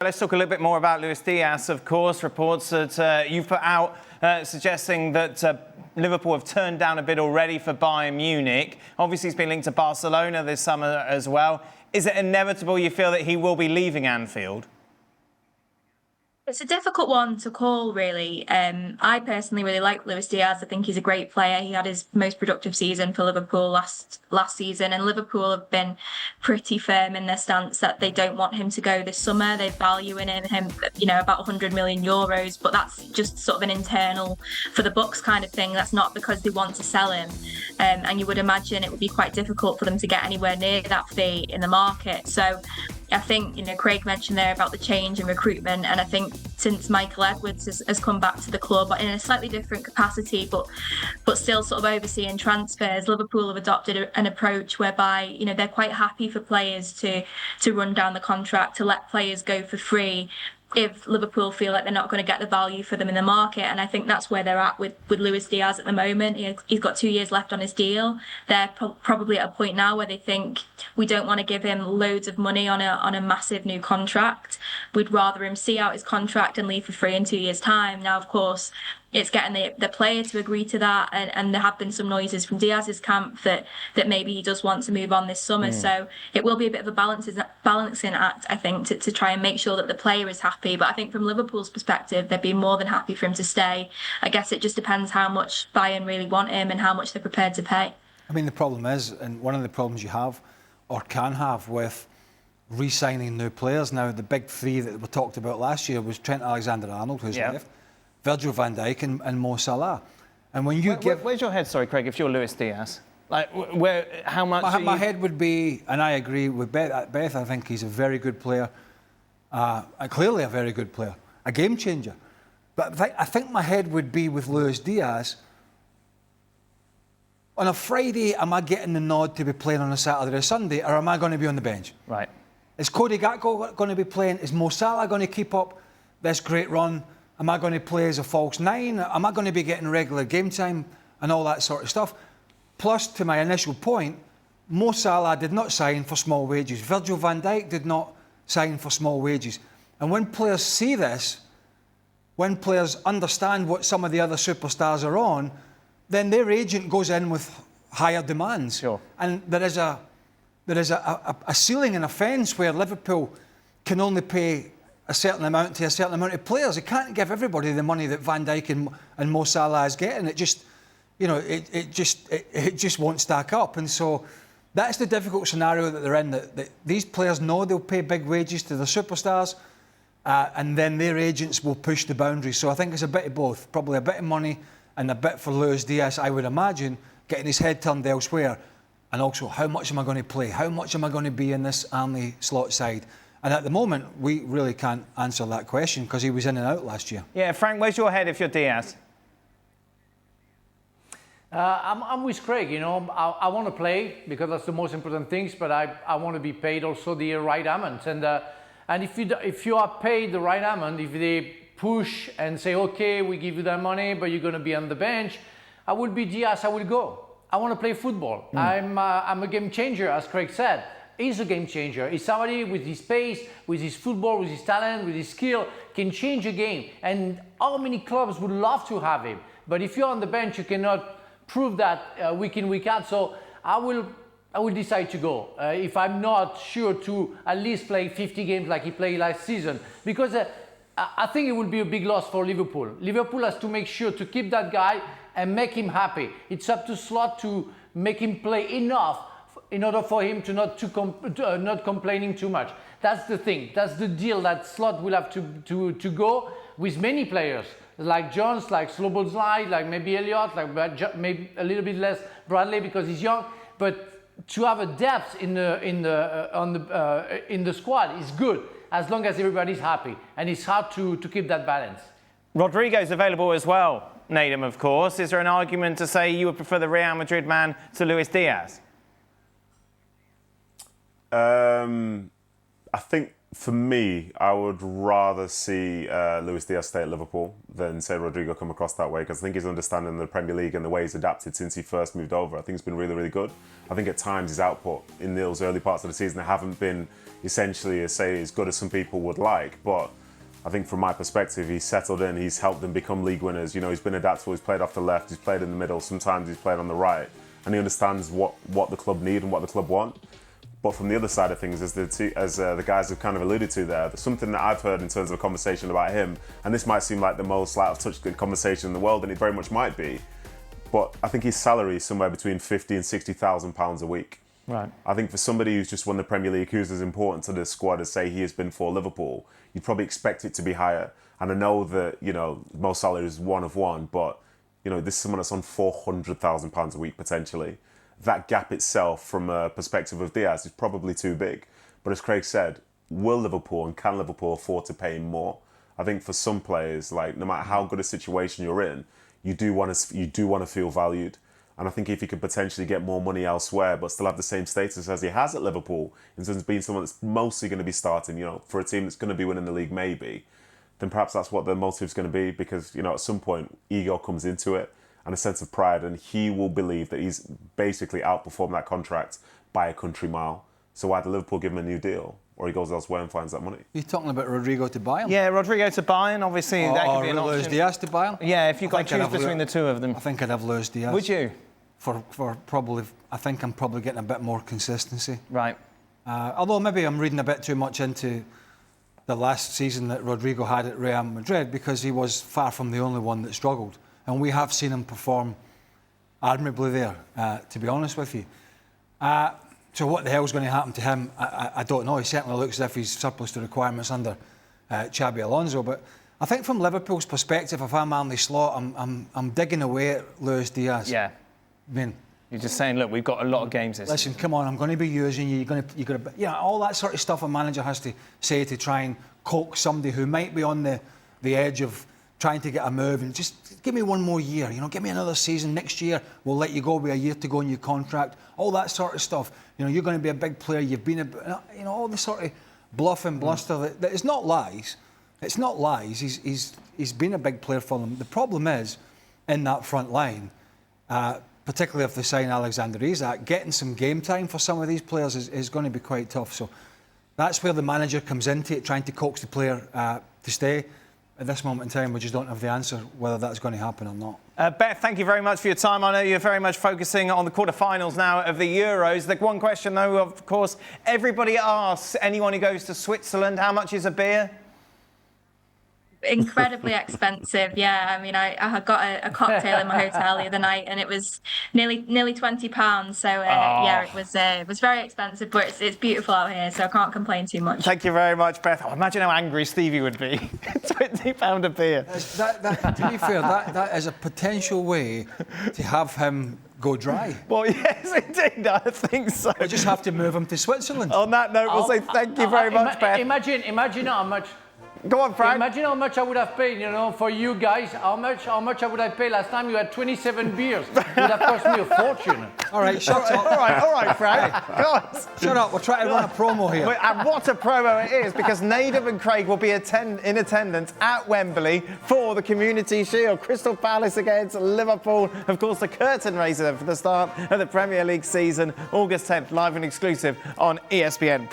Let's talk a little bit more about Luis Diaz, of course. Reports that you've put out suggesting that Liverpool have turned down a bid already for Bayern Munich. Obviously, he's been linked to Barcelona this summer as well. Is it inevitable you feel that he will be leaving Anfield? It's a difficult one to call, really. I personally really like Luis Diaz. I think he's a great player. He had his most productive season for Liverpool last season, and Liverpool have been pretty firm in their stance that they don't want him to go this summer. They value in him, about 100 million euros, but that's just sort of an internal for the books kind of thing. That's not because they want to sell him. And you would imagine it would be quite difficult for them to get anywhere near that fee in the market. So I think, Craig mentioned there about the change in recruitment, and I think since Michael Edwards has come back to the club in a slightly different capacity, but still sort of overseeing transfers, Liverpool have adopted an approach whereby, they're quite happy for players to run down the contract, to let players go for free if Liverpool feel like they're not going to get the value for them in the market. And I think that's where they're at with Luis Diaz at the moment. He's got 2 years left on his deal. They're probably at a point now where they think we don't want to give him loads of money on a massive new contract. We'd rather him see out his contract and leave for free in 2 years' time. Now, of course, it's getting the player to agree to that, and there have been some noises from Diaz's camp that maybe he does want to move on this summer. So it will be a bit of a balancing act, I think, to try and make sure that the player is happy. But I think from Liverpool's perspective, they'd be more than happy for him to stay. I guess it just depends how much Bayern really want him and how much they're prepared to pay. I mean, the problem is, and one of the problems you have, or can have, with re-signing new players now, the big three that we talked about last year was Trent Alexander-Arnold, who's left, Virgil van Dijk and Mo Salah. And when you where's your head, sorry, Craig, if you're Luis Diaz? Like, how much... My head would be, and I agree with Beth, I think he's a very good player, clearly a very good player, a game changer. But I think my head would be with Luis Diaz. On a Friday, am I getting the nod to be playing on a Saturday or Sunday, or am I going to be on the bench? Right. Is Cody Gakpo going to be playing? Is Mo Salah going to keep up this great run? Am I going to play as a false nine? Am I going to be getting regular game time and all that sort of stuff? Plus, to my initial point, Mo Salah did not sign for small wages. Virgil van Dijk did not sign for small wages. And when players see this, when players understand what some of the other superstars are on, then their agent goes in with higher demands. Sure. And there is a ceiling and a fence where Liverpool can only pay a certain amount to a certain amount of players. It can't give everybody the money that Van Dijk and Mo Salah is getting. It just, it just won't stack up. And so that's the difficult scenario that they're in. That these players know they'll pay big wages to the superstars, and then their agents will push the boundaries. So I think it's a bit of both. Probably a bit of money and a bit for Luis Diaz, I would imagine, getting his head turned elsewhere. And also, how much am I going to play? How much am I going to be in this Arnie slot side? And at the moment, we really can't answer that question because he was in and out last year. Yeah, Frank, where's your head if you're Diaz? I'm with Craig, I want to play because that's the most important things, but I want to be paid also the right amount. And if you are paid the right amount, if they push and say, okay, we give you that money, but you're going to be on the bench, I would be Diaz, I would go. I want to play football. I'm a game changer, as Craig said. He's a game changer. He's somebody with his pace, with his football, with his talent, with his skill, can change a game. And how many clubs would love to have him? But if you're on the bench, you cannot prove that week in, week out. So I will decide to go if I'm not sure to at least play 50 games like he played last season. Because I think it will be a big loss for Liverpool. Liverpool has to make sure to keep that guy and make him happy. It's up to Slot to make him play enough in order for him to not complaining too much. That's the thing. That's the deal that Slot will have to go with many players, like Jones, like Szoboszlai, like maybe Elliott, like maybe a little bit less Bradley because he's young. But to have a depth in the squad is good as long as everybody's happy, and it's hard to keep that balance. Rodrigo's available as well, Nedum, of course. Is there an argument to say you would prefer the Real Madrid man to Luis Diaz? I think For me, I would rather see Luis Diaz stay at Liverpool than say Rodrigo come across that way, because I think his understanding of the Premier League and the way he's adapted since he first moved over, I think it's been really, really good. I think at times his output in those early parts of the season haven't been essentially as good as some people would like, but I think from my perspective, he's settled in, he's helped them become league winners. You know, he's been adaptable, he's played off the left, he's played in the middle, sometimes he's played on the right, and he understands what the club need and what the club want. But from the other side of things, as the guys have kind of alluded to there, there's something that I've heard in terms of a conversation about him, and this might seem like the most out-of-touch conversation in the world, and it very much might be, but I think his salary is somewhere between £50,000 and £60,000 a week. Right. I think for somebody who's just won the Premier League, who's as important to the squad as, say, he has been for Liverpool, you'd probably expect it to be higher. And I know that, you know, most salary is one of one, but, you know, this is someone that's on £400,000 a week potentially. That gap itself, from a perspective of Diaz, is probably too big. But as Craig said, will Liverpool and can Liverpool afford to pay him more? I think for some players, like, no matter how good a situation you're in, you do want to feel valued. And I think if he could potentially get more money elsewhere, but still have the same status as he has at Liverpool, in terms of being someone that's mostly going to be starting, you know, for a team that's going to be winning the league maybe, then perhaps that's what the motive's going to be, because, you know, at some point, ego comes into it and a sense of pride, and he will believe that he's basically outperformed that contract by a country mile. So either Liverpool give him a new deal, or he goes elsewhere and finds that money. You're talking about Rodrigo to Bayern? Yeah, Rodrigo to Bayern, obviously that could be an option. Luis Diaz to Bayern? Yeah, if you've got to choose between the two of them. I think I'd have Luis Diaz. Would you? For probably, I think I'm probably getting a bit more consistency. Right. Although maybe I'm reading a bit too much into the last season that Rodrigo had at Real Madrid, because he was far from the only one that struggled. And we have seen him perform admirably there, to be honest with you. So what the hell's going to happen to him, I don't know. He certainly looks as if he's surplus to requirements under Xabi Alonso. But I think from Liverpool's perspective, if I'm Arne Slot, I'm digging away at Luis Diaz. Yeah. I mean, you're just saying, look, we've got a lot of games this Listen, come on, I'm going to be using you. You're going to, you know, all that sort of stuff a manager has to say to try and coax somebody who might be on the edge of trying to get a move, and just give me one more year, you know, give me another season. Next year, we'll let you go with a year to go in your contract. All that sort of stuff. You know, you're going to be a big player. You've been, you know, all the sort of bluff and bluster that it's not lies. It's not lies. He's been a big player for them. The problem is, in that front line, particularly if they sign Alexander Isak, getting some game time for some of these players is going to be quite tough. So that's where the manager comes into it, trying to coax the player to stay. At this moment in time, we just don't have the answer whether that's going to happen or not. Beth, thank you very much for your time. I know you're very much focusing on the quarterfinals now of the Euros. The one question, though, of course, everybody asks anyone who goes to Switzerland, how much is a beer? Incredibly expensive, yeah. I mean, I had got a cocktail in my hotel the other night, and it was nearly £20. So yeah, it was very expensive, but it's beautiful out here, so I can't complain too much. Thank you very much, Beth. Oh, imagine how angry Stevie would be. £20 a beer. To be fair, that is a potential way to have him go dry. Well, yes, indeed, I think so. We just have to move him to Switzerland. On that note, we'll say thank you very much, Beth. Imagine how much. Go on, Frank. Imagine how much I would have paid, you know, for you guys. How much I would have paid last time you had 27 beers? It would have cost me a fortune. All right, shut up. All right, Frank. Go on. Shut up. We're trying to run a promo here. And what a promo it is, because Nedum and Craig will be in attendance at Wembley for the Community Shield. Crystal Palace against Liverpool. Of course, the curtain raiser for the start of the Premier League season. August 10th, live and exclusive on ESPN+.